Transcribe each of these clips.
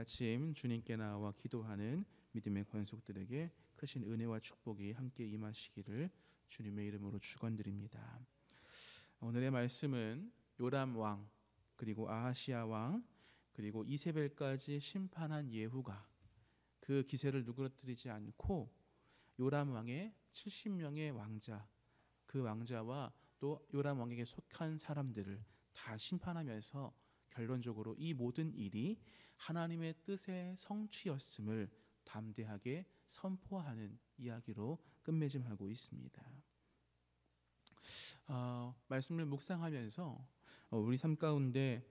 아침 주님께 나와 기도하는 믿음의 권속들에게 크신 은혜와 축복이 함께 임하시기를 주님의 이름으로 축원드립니다. 오늘의 말씀은 요람 왕, 그리고 아하시야 왕, 그리고 이세벨까지 심판한 예후가 그 기세를 누그러뜨리지 않고 요람 왕의 70명의 왕자, 그 왕자와 또 요람 왕에게 속한 사람들을 다 심판하면서 결론적으로 이 모든 일이 하나님의 뜻의 성취였음을 담대하게 선포하는 이야기로 끝맺음하고 있습니다. 말씀을 묵상하면서 우리 삶 가운데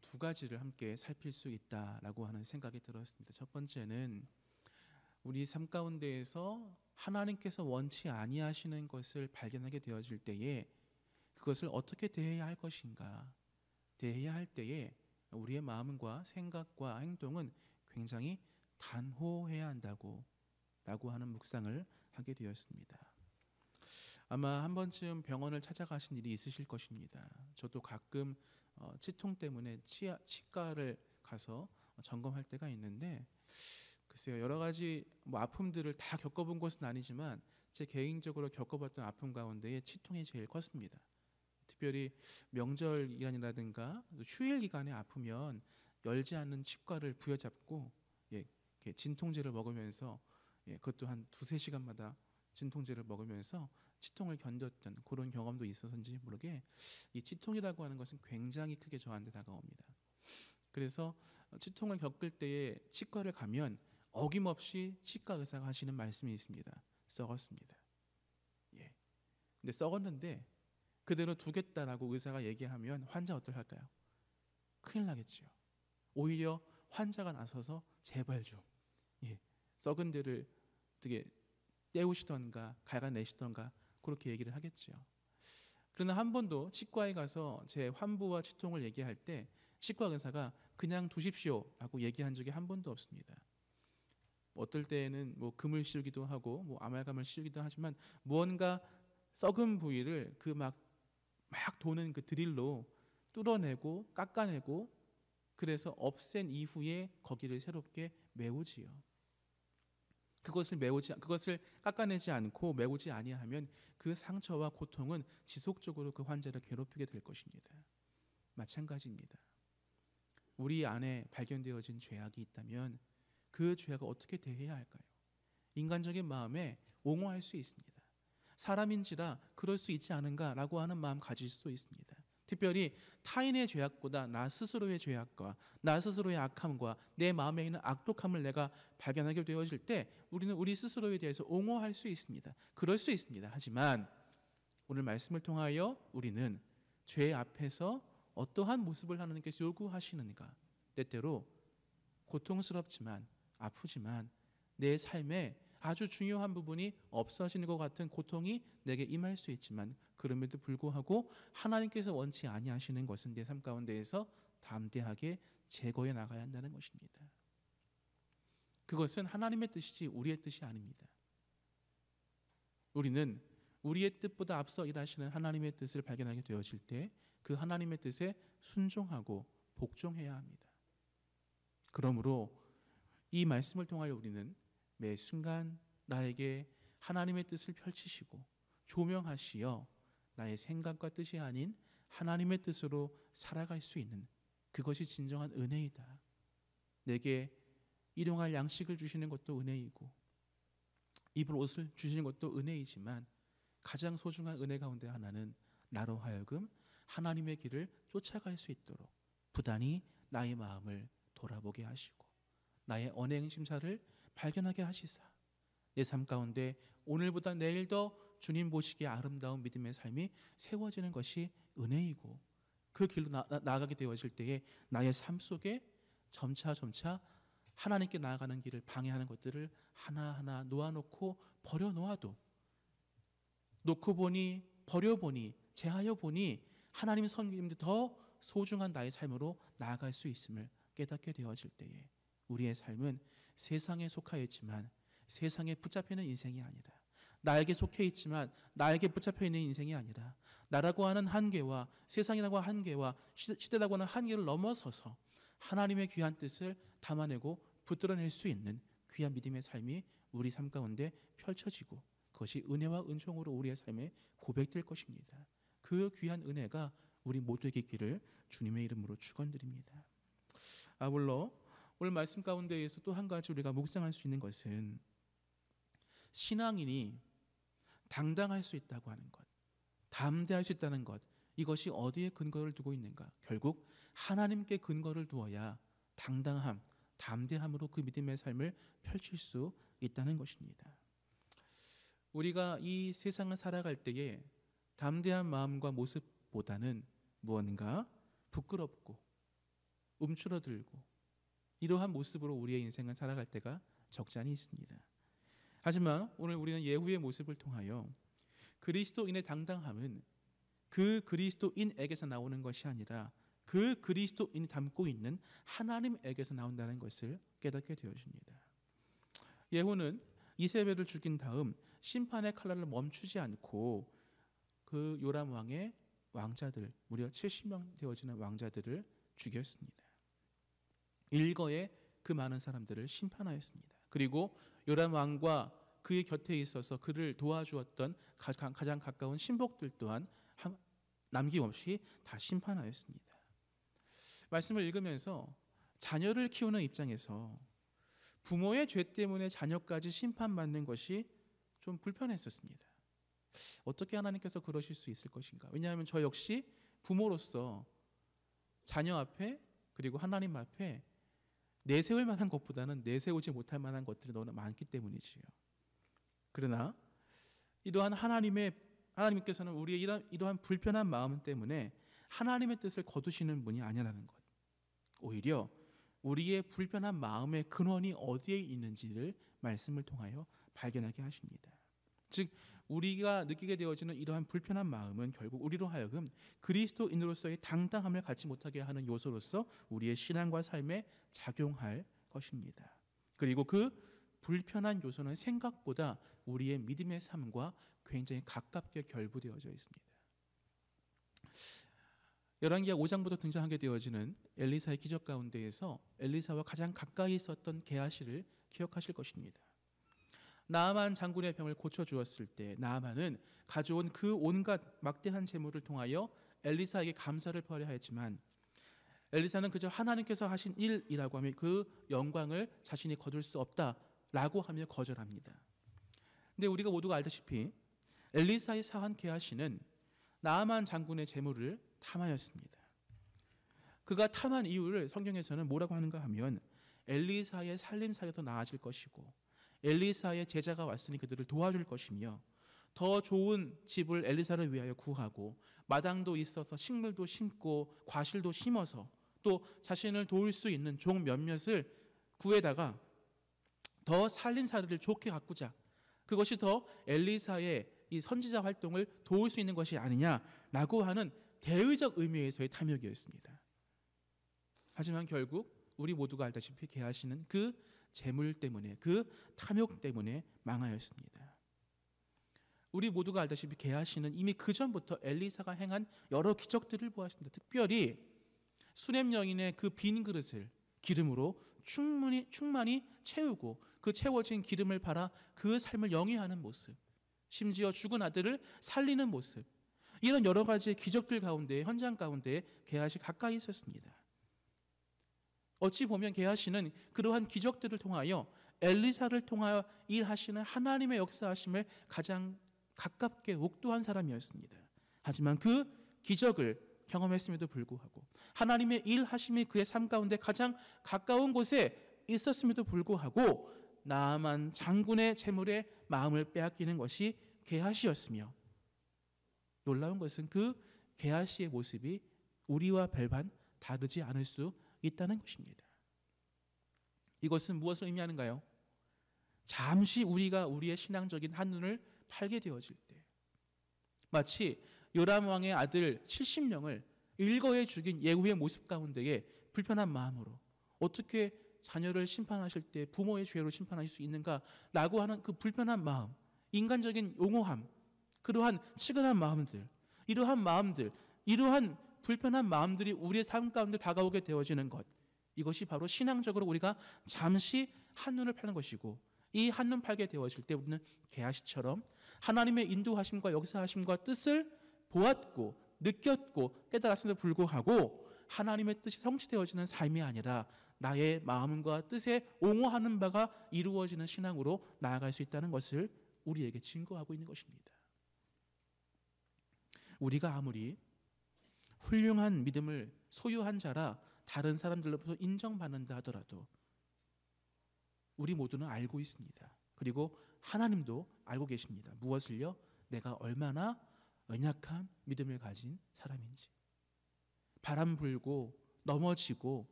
두 가지를 함께 살필 수 있다라고 하는 생각이 들었습니다. 첫 번째는 우리 삶 가운데에서 하나님께서 원치 아니하시는 것을 발견하게 되어질 때에 그것을 어떻게 대해야 할 것인가, 대해야 할 때에 우리의 마음과 생각과 행동은 굉장히 단호해야 한다고 라고 하는 묵상을 하게 되었습니다. 아마 한 번쯤 병원을 찾아가신 일이 있으실 것입니다. 저도 가끔 치통 때문에 치과를 가서 점검할 때가 있는데 글쎄요, 여러 가지 아픔들을 다 겪어본 것은 아니지만 제 개인적으로 겪어봤던 아픔 가운데에 치통이 제일 컸습니다. 특별히 명절 기간이라든가 휴일 기간에 아프면 열지 않는 치과를 부여잡고 이렇게 진통제를 먹으면서 그것도 한 2-3시간마다 진통제를 먹으면서 치통을 견뎠던 그런 경험도 있어서인지 모르게 이 치통이라고 하는 것은 굉장히 크게 저한테 다가옵니다. 그래서 치통을 겪을 때에 치과를 가면 어김없이 치과 의사가 하시는 말씀이 있습니다. 썩었습니다. 근데 썩었는데 그대로 두겠다라고 의사가 얘기하면 환자 어떡할까요? 큰일 나겠죠. 오히려 환자가 나서서 제발 좀 썩은 데를 어떻게 떼우시던가 갈아내시던가 그렇게 얘기를 하겠죠. 그러나 한 번도 치과에 가서 제 환부와 치통을 얘기할 때 치과 의사가 그냥 두십시오 라고 얘기한 적이 한 번도 없습니다. 어떨 때는 금을 씌우기도 하고 아말감을 씌우기도 하지만 무언가 썩은 부위를 그 막 도는 그 드릴로 뚫어내고 깎아내고 그래서 없앤 이후에 거기를 새롭게 메우지요. 그것을 깎아내지 않고 메우지 아니하면 그 상처와 고통은 지속적으로 그 환자를 괴롭히게 될 것입니다. 마찬가지입니다. 우리 안에 발견되어진 죄악이 있다면 그 죄악을 어떻게 대해야 할까요? 인간적인 마음에 옹호할 수 있습니다. 사람인지라 그럴 수 있지 않은가라고 하는 마음 가질 수도 있습니다. 특별히 타인의 죄악보다 나 스스로의 죄악과 나 스스로의 악함과 내 마음에 있는 악독함을 내가 발견하게 되어질 때 우리는 우리 스스로에 대해서 옹호할 수 있습니다. 그럴 수 있습니다. 하지만 오늘 말씀을 통하여 우리는 죄 앞에서 어떠한 모습을 하나님께서 요구하시는가, 때때로 고통스럽지만 아프지만 내 삶에 아주 중요한 부분이 없어지는 것 같은 고통이 내게 임할 수 있지만 그럼에도 불구하고 하나님께서 원치 아니하시는 것은 내 삶 가운데에서 담대하게 제거해 나가야 한다는 것입니다. 그것은 하나님의 뜻이지 우리의 뜻이 아닙니다. 우리는 우리의 뜻보다 앞서 일하시는 하나님의 뜻을 발견하게 되어질 때 그 하나님의 뜻에 순종하고 복종해야 합니다. 그러므로 이 말씀을 통하여 우리는 매 순간 나에게 하나님의 뜻을 펼치시고 조명하시어 나의 생각과 뜻이 아닌 하나님의 뜻으로 살아갈 수 있는 그것이 진정한 은혜이다. 내게 일용할 양식을 주시는 것도 은혜이고 입을 옷을 주시는 것도 은혜이지만 가장 소중한 은혜 가운데 하나는 나로 하여금 하나님의 길을 쫓아갈 수 있도록 부단히 나의 마음을 돌아보게 하시고 나의 언행 심사를 발견하게 하시사 내 삶 가운데 오늘보다 내일 더 주님 보시기에 아름다운 믿음의 삶이 세워지는 것이 은혜이고 그 길로 나아가게 되어질 때에 나의 삶 속에 점차 하나님께 나아가는 길을 방해하는 것들을 하나하나 놓아놓고 버려놓아도 놓고 보니 버려보니 제하여 보니 하나님 섬김도 더 소중한 나의 삶으로 나아갈 수 있음을 깨닫게 되어질 때에 우리의 삶은 세상에 속하여 있지만 세상에 붙잡혀 있는 인생이 아니라 나에게 속해 있지만 나에게 붙잡혀 있는 인생이 아니라 나라고 하는 한계와 세상이라고 하는 한계와 시대라고 하는 한계를 넘어서서 하나님의 귀한 뜻을 담아내고 붙들어낼 수 있는 귀한 믿음의 삶이 우리 삶 가운데 펼쳐지고 그것이 은혜와 은총으로 우리의 삶에 고백될 것입니다. 그 귀한 은혜가 우리 모두에게 있기를 주님의 이름으로 축원드립니다. 아울러 오늘 말씀 가운데에서 또 한 가지 우리가 묵상할 수 있는 것은 신앙인이 당당할 수 있다고 하는 것, 담대할 수 있다는 것, 이것이 어디에 근거를 두고 있는가? 결국 하나님께 근거를 두어야 당당함, 담대함으로 그 믿음의 삶을 펼칠 수 있다는 것입니다. 우리가 이 세상을 살아갈 때에 담대한 마음과 모습보다는 무언가 부끄럽고 움츠러들고 이러한 모습으로 우리의 인생을 살아갈 때가 적지 않이 있습니다. 하지만 오늘 우리는 예후의 모습을 통하여 그리스도인의 당당함은 그 그리스도인에게서 나오는 것이 아니라 그 그리스도인이 담고 있는 하나님에게서 나온다는 것을 깨닫게 되어집니다. 예후는 이세벨을 죽인 다음 심판의 칼날을 멈추지 않고 그 요람 왕의 왕자들, 무려 70명 되어지는 왕자들을 죽였습니다. 일거에 그 많은 사람들을 심판하였습니다. 그리고 요람 왕과 그의 곁에 있어서 그를 도와주었던 가장 가까운 신복들 또한 남김없이 다 심판하였습니다. 말씀을 읽으면서 자녀를 키우는 입장에서 부모의 죄 때문에 자녀까지 심판받는 것이 좀 불편했었습니다. 어떻게 하나님께서 그러실 수 있을 것인가? 왜냐하면 저 역시 부모로서 자녀 앞에 그리고 하나님 앞에 내세울 만한 것보다는 내세우지 못할 만한 것들이 너무나 많기 때문이지요. 그러나 이러한 하나님께서는 우리의 이러한 불편한 마음 때문에 하나님의 뜻을 거두시는 분이 아니라는 것. 오히려 우리의 불편한 마음의 근원이 어디에 있는지를 말씀을 통하여 발견하게 하십니다. 즉 우리가 느끼게 되어지는 이러한 불편한 마음은 결국 우리로 하여금 그리스도인으로서의 당당함을 갖지 못하게 하는 요소로서 우리의 신앙과 삶에 작용할 것입니다. 그리고 그 불편한 요소는 생각보다 우리의 믿음의 삶과 굉장히 가깝게 결부되어져 있습니다. 열왕기하 5장부터 등장하게 되어지는 엘리사의 기적 가운데에서 엘리사와 가장 가까이 있었던 게하시를 기억하실 것입니다. 나아만 장군의 병을 고쳐주었을 때 나아만은 가져온 그 온갖 막대한 재물을 통하여 엘리사에게 감사를 표하려 하였지만 엘리사는 그저 하나님께서 하신 일이라고 하며 그 영광을 자신이 거둘 수 없다라고 하며 거절합니다. 근데 우리가 모두가 알다시피 엘리사의 사환 게하시는 나아만 장군의 재물을 탐하였습니다. 그가 탐한 이유를 성경에서는 뭐라고 하는가 하면 엘리사의 살림살이가 더 나아질 것이고 엘리사의 제자가 왔으니 그들을 도와줄 것이며 더 좋은 집을 엘리사를 위하여 구하고 마당도 있어서 식물도 심고 과실도 심어서 또 자신을 도울 수 있는 종 몇몇을 구해다가 더 살림살이를 좋게 가꾸자. 그것이 더 엘리사의 이 선지자 활동을 도울 수 있는 것이 아니냐라고 하는 대의적 의미에서의 탐욕이었습니다. 하지만 결국 우리 모두가 알다시피 게하시는 그 재물 때문에 그 탐욕 때문에 망하였습니다. 우리 모두가 알다시피 게하시는 이미 그 전부터 엘리사가 행한 여러 기적들을 보았습니다. 특별히 수렘 여인의 그 빈 그릇을 기름으로 충만히 채우고 그 채워진 기름을 팔아 그 삶을 영위하는 모습, 심지어 죽은 아들을 살리는 모습, 이런 여러 가지의 기적들 가운데 현장 가운데 게하시 가까이 있었습니다. 어찌 보면 게하시는 그러한 기적들을 통하여 엘리사를 통하여 일하시는 하나님의 역사하심을 가장 가깝게 옥도한 사람이었습니다. 하지만 그 기적을 경험했음에도 불구하고 하나님의 일하심이 그의 삶 가운데 가장 가까운 곳에 있었음에도 불구하고 나아만 장군의 재물에 마음을 빼앗기는 것이 게하시였으며 놀라운 것은 그 게하시의 모습이 우리와 별반 다르지 않을 수 있다는 것입니다. 이것은 무엇을 의미하는가요? 잠시 우리가 우리의 신앙적인 한눈을 팔게 되어질 때 마치 요람 왕의 아들 70명을 일거에 죽인 예후의 모습 가운데에 불편한 마음으로 어떻게 자녀를 심판하실 때 부모의 죄로 심판하실 수 있는가라고 하는 그 불편한 마음, 인간적인 용오함, 그러한 치근한 마음들, 이러한 불편한 마음들이 우리의 삶 가운데 다가오게 되어지는 것, 이것이 바로 신앙적으로 우리가 잠시 한눈을 파는 것이고, 이 한눈 팔게 되어질 때 우리는 게하시처럼 하나님의 인도하심과 역사하심과 뜻을 보았고 느꼈고 깨달았음에도 불구하고 하나님의 뜻이 성취되어지는 삶이 아니라 나의 마음과 뜻에 옹호하는 바가 이루어지는 신앙으로 나아갈 수 있다는 것을 우리에게 증거하고 있는 것입니다. 우리가 아무리 훌륭한 믿음을 소유한 자라 다른 사람들로부터 인정받는다 하더라도 우리 모두는 알고 있습니다. 그리고 하나님도 알고 계십니다. 무엇을요? 내가 얼마나 연약한 믿음을 가진 사람인지. 바람 불고 넘어지고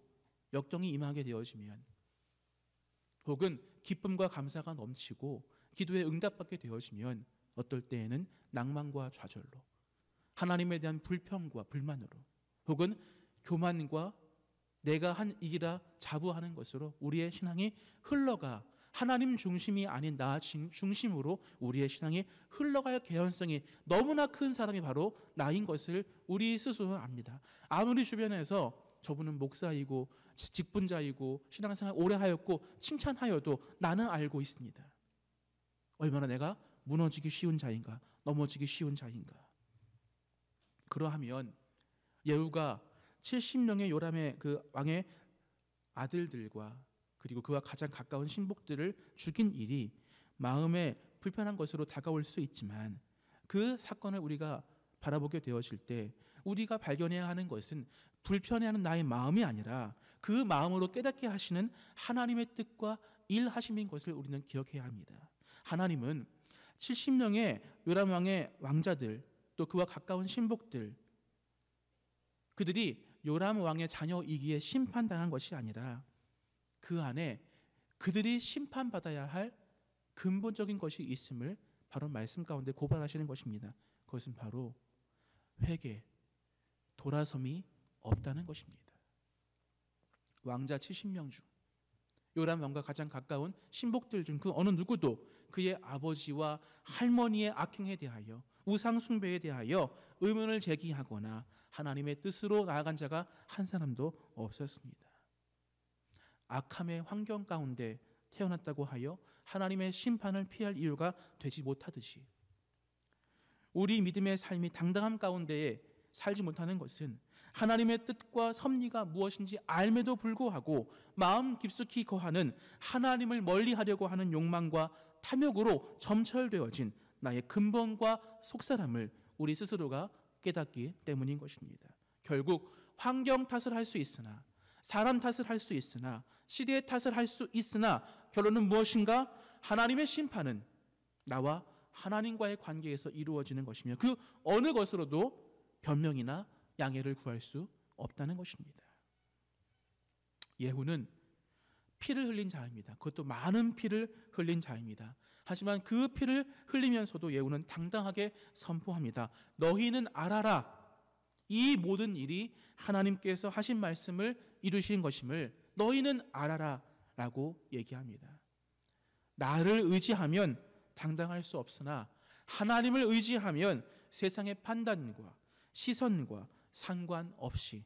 역경이 임하게 되어지면, 혹은 기쁨과 감사가 넘치고 기도에 응답받게 되어지면 어떨 때에는 낭만과 좌절로, 하나님에 대한 불평과 불만으로, 혹은 교만과 내가 한 일이라 자부하는 것으로 우리의 신앙이 흘러가 하나님 중심이 아닌 나 중심으로 우리의 신앙이 흘러갈 개연성이 너무나 큰 사람이 바로 나인 것을 우리 스스로는 압니다. 아무리 주변에서 저분은 목사이고 직분자이고 신앙생활 오래 하였고 칭찬하여도 나는 알고 있습니다. 얼마나 내가 무너지기 쉬운 자인가, 넘어지기 쉬운 자인가. 그러하면 예후가 70명의 요람의 그 왕의 아들들과 그리고 그와 가장 가까운 신복들을 죽인 일이 마음에 불편한 것으로 다가올 수 있지만, 그 사건을 우리가 바라보게 되어질 때 우리가 발견해야 하는 것은 불편해하는 나의 마음이 아니라 그 마음으로 깨닫게 하시는 하나님의 뜻과 일하심인 것을 우리는 기억해야 합니다. 하나님은 70명의 요람 왕의 왕자들, 또 그와 가까운 신복들, 그들이 요람 왕의 자녀이기에 심판당한 것이 아니라 그 안에 그들이 심판받아야 할 근본적인 것이 있음을 바로 말씀 가운데 고발하시는 것입니다. 그것은 바로 회개, 돌아섬이 없다는 것입니다. 왕자 70명 중 요람 왕과 가장 가까운 신복들 중 그 어느 누구도 그의 아버지와 할머니의 악행에 대하여, 우상 숭배에 대하여 의문을 제기하거나 하나님의 뜻으로 나아간 자가 한 사람도 없었습니다. 악함의 환경 가운데 태어났다고 하여 하나님의 심판을 피할 이유가 되지 못하듯이, 우리 믿음의 삶이 당당함 가운데에 살지 못하는 것은 하나님의 뜻과 섭리가 무엇인지 알매도 불구하고 마음 깊숙이 거하는 하나님을 멀리하려고 하는 욕망과 탐욕으로 점철되어진 나의 근본과 속사람을 우리 스스로가 깨닫기 때문인 것입니다. 결국 환경 탓을 할 수 있으나, 사람 탓을 할 수 있으나, 시대의 탓을 할 수 있으나 결론은 무엇인가? 하나님의 심판은 나와 하나님과의 관계에서 이루어지는 것이며 그 어느 것으로도 변명이나 양해를 구할 수 없다는 것입니다. 예후는 피를 흘린 자입니다. 그것도 많은 피를 흘린 자입니다. 하지만 그 피를 흘리면서도 예후는 당당하게 선포합니다. 너희는 알아라. 이 모든 일이 하나님께서 하신 말씀을 이루신 것임을 너희는 알아라 라고 얘기합니다. 나를 의지하면 당당할 수 없으나 하나님을 의지하면 세상의 판단과 시선과 상관없이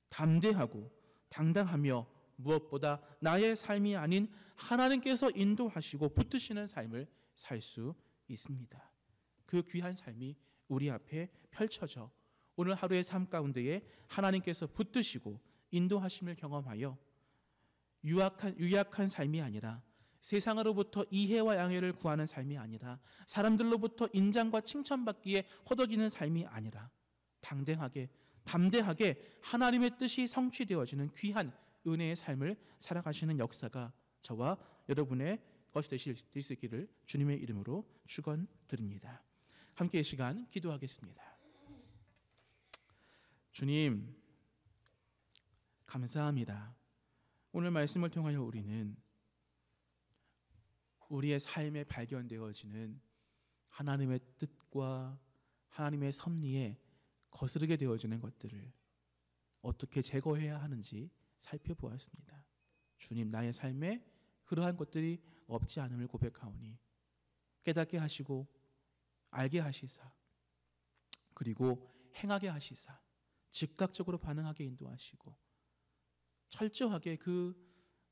담대하고 당당하며 무엇보다 나의 삶이 아닌 하나님께서 인도하시고 붙드시는 삶을 살 수 있습니다. 그 귀한 삶이 우리 앞에 펼쳐져 오늘 하루의 삶 가운데에 하나님께서 붙드시고 인도하심을 경험하여 유약한 삶이 아니라, 세상으로부터 이해와 양해를 구하는 삶이 아니라, 사람들로부터 인정과 칭찬받기에 허덕이는 삶이 아니라 담대하게 하나님의 뜻이 성취되어지는 귀한 은혜의 삶을 살아가시는 역사가 저와 여러분의 것이 되실 수 있기를 주님의 이름으로 축원드립니다. 함께 이 시간 기도하겠습니다. 주님, 감사합니다. 오늘 말씀을 통하여 우리는 우리의 삶에 발견되어지는 하나님의 뜻과 하나님의 섭리에 거스르게 되어지는 것들을 어떻게 제거해야 하는지 살펴보았습니다. 주님, 나의 삶에 그러한 것들이 없지 않음을 고백하오니 깨닫게 하시고 알게 하시사, 그리고 행하게 하시사, 즉각적으로 반응하게 인도하시고 철저하게 그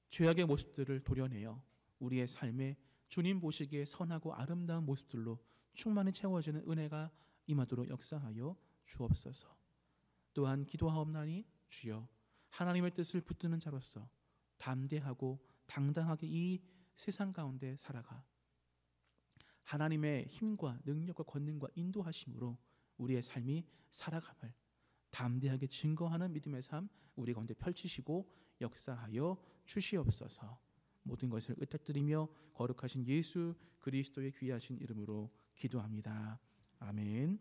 죄악의 모습들을 도려내어 우리의 삶에 주님 보시기에 선하고 아름다운 모습들로 충만히 채워지는 은혜가 임하도록 역사하여 주옵소서. 또한 기도하옵나니 주여, 하나님의 뜻을 붙드는 자로서 담대하고 당당하게 이 세상 가운데 살아가 하나님의 힘과 능력과 권능과 인도하심으로 우리의 삶이 살아감을 담대하게 증거하는 믿음의 삶 우리 가운데 펼치시고 역사하여 주시옵소서. 모든 것을 의탁드리며 거룩하신 예수 그리스도의 귀하신 이름으로 기도합니다. 아멘.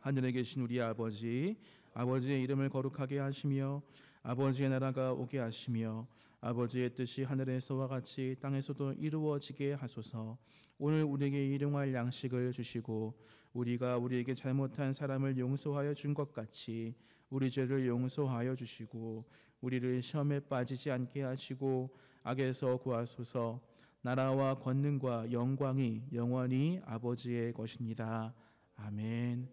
하늘에 계신 우리 아버지, 아버지의 이름을 거룩하게 하시며 아버지의 나라가 오게 하시며 아버지의 뜻이 하늘에서와 같이 땅에서도 이루어지게 하소서. 오늘 우리에게 일용할 양식을 주시고 우리가 우리에게 잘못한 사람을 용서하여 준 것 같이 우리 죄를 용서하여 주시고 우리를 시험에 빠지지 않게 하시고 악에서 구하소서. 나라와 권능과 영광이 영원히 아버지의 것입니다. 아멘.